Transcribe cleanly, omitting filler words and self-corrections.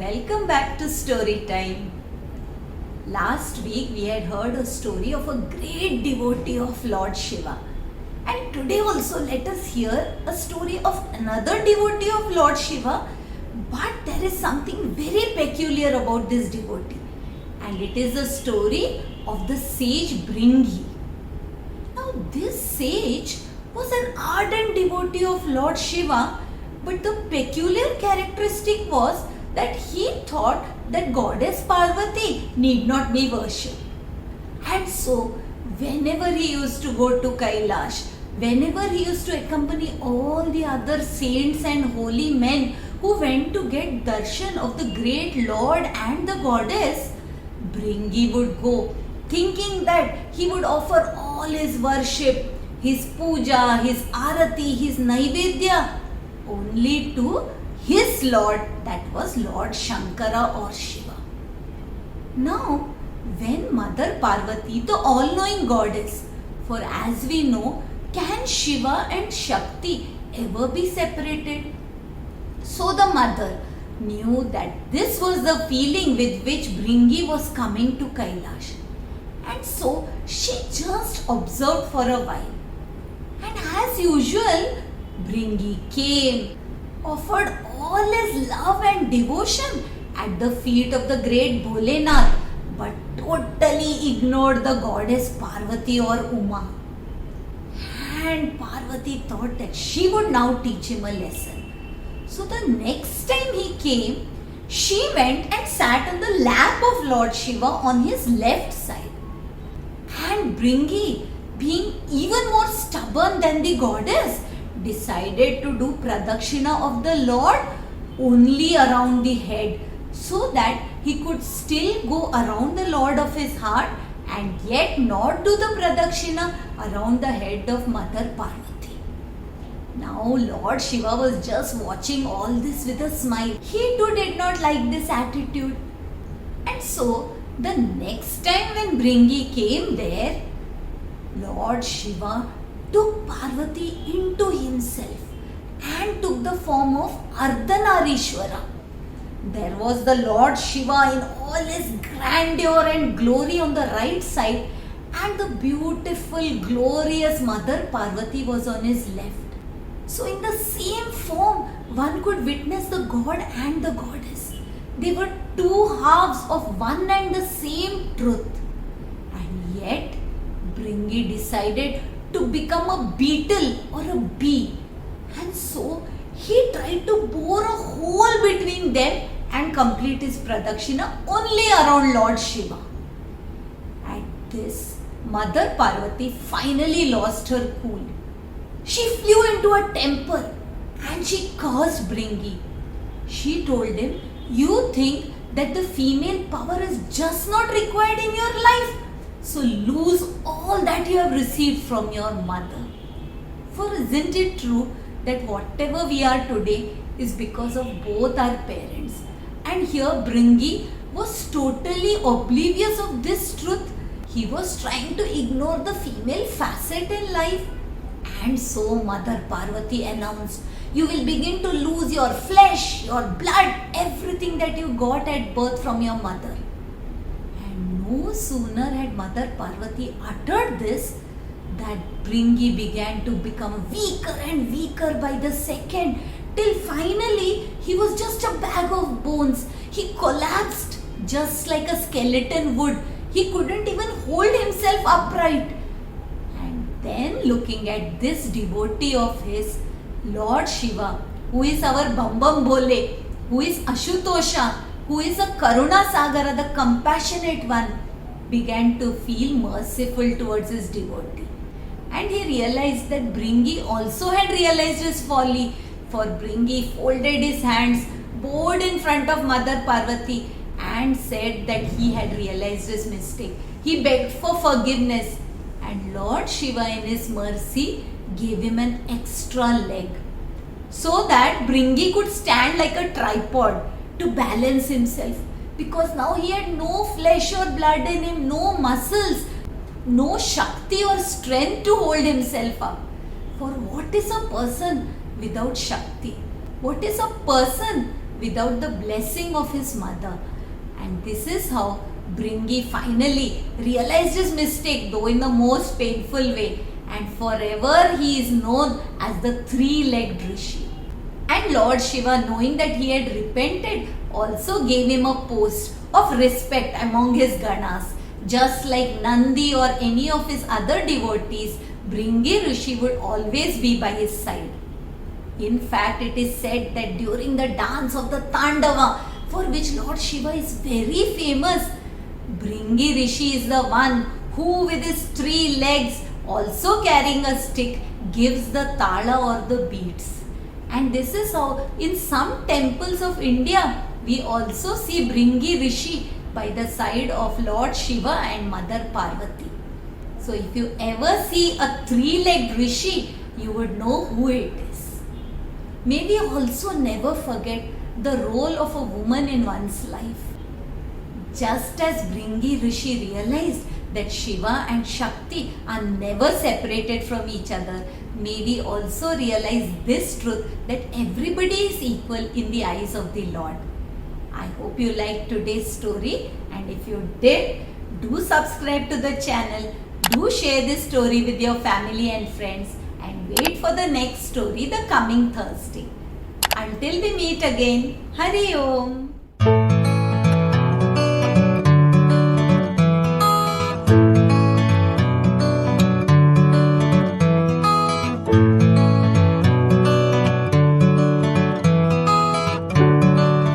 Welcome back to Story Time. Last week we had heard a story of a great devotee of Lord Shiva. And today also let us hear a story of another devotee of Lord Shiva. But there is something very peculiar about this devotee. And it is the story of the sage Bringi. Now this sage was an ardent devotee of Lord Shiva. But the peculiar characteristic was that he thought that goddess Parvati need not be worshipped. And so, whenever he used to go to Kailash, whenever he used to accompany all the other saints and holy men who went to get darshan of the great Lord and the goddess, Bringi would go thinking that he would offer all his worship, his puja, his arati, his naivedya only to his Lord, that was Lord Shankara or Shiva. Now, when Mother Parvati, the all-knowing goddess, for as we know, can Shiva and Shakti ever be separated? So the mother knew that this was the feeling with which Bringi was coming to Kailash. And so she just observed for a while. And as usual, Bringi came, offered all his love and devotion at the feet of the great Bholenath, but totally ignored the goddess Parvati or Uma. And Parvati thought that she would now teach him a lesson. So the next time he came, she went and sat on the lap of Lord Shiva on his left side. And Bringi, being even more stubborn than the goddess, decided to do pradakshina of the Lord only around the head, so that he could still go around the Lord of his heart and yet not do the pradakshina around the head of Mother Parvati. Now Lord Shiva was just watching all this with a smile. He too did not like this attitude. And so the next time when Bringi came there, Lord Shiva took Parvati into himself and took the form of Ardhanarishwara. There was the Lord Shiva in all his grandeur and glory on the right side, and the beautiful, glorious Mother Parvati was on his left. So in the same form, one could witness the God and the goddess. They were two halves of one and the same truth. And yet, Bringi decided to become a beetle or a bee, and so he tried to bore a hole between them and complete his pradakshina only around Lord Shiva. At this, Mother Parvati finally lost her cool. She flew into a temper and she cursed Bringi. She told him, "You think that the female power is just not required in your life? So lose all that you have received from your mother." For isn't it true that whatever we are today is because of both our parents? And here Bringi was totally oblivious of this truth. He was trying to ignore the female facet in life. And so Mother Parvati announced, "You will begin to lose your flesh, your blood, everything that you got at birth from your mother." No sooner had Mother Parvati uttered this, that Bringi began to become weaker and weaker by the second, till finally he was just a bag of bones. He collapsed just like a skeleton would. He couldn't even hold himself upright. And then looking at this devotee of his, Lord Shiva, who is our Bam Bam Bhole, who is Ashutosha, who is a Karuna Sagara, the compassionate one, began to feel merciful towards his devotee. And he realized that Bringi also had realized his folly, for Bringi folded his hands, bowed in front of Mother Parvati, and said that he had realized his mistake. He begged for forgiveness, and Lord Shiva in his mercy gave him an extra leg, so that Bringi could stand like a tripod to balance himself, because now he had no flesh or blood in him, no muscles, no Shakti or strength to hold himself up. For what is a person without Shakti? What is a person without the blessing of his mother. And this is how Bringi finally realized his mistake, though in the most painful way, and forever he is known as the three-legged Rishi. And Lord Shiva, knowing that he had repented, also gave him a post of respect among his Ganas. Just like Nandi or any of his other devotees, Bringi Rishi would always be by his side. In fact, it is said that during the dance of the Tandava, for which Lord Shiva is very famous, Bringi Rishi is the one who, with his three legs, also carrying a stick, gives the tala or the beats. And this is how in some temples of India, we also see Bringi Rishi by the side of Lord Shiva and Mother Parvati. So if you ever see a three-legged Rishi, you would know who it is. May we also never forget the role of a woman in one's life. Just as Bringi Rishi realized that Shiva and Shakti are never separated from each other, may we also realize this truth that everybody is equal in the eyes of the Lord. I hope you liked today's story, and if you did, do subscribe to the channel, do share this story with your family and friends, and wait for the next story the coming Thursday. Until we meet again, Hari Om.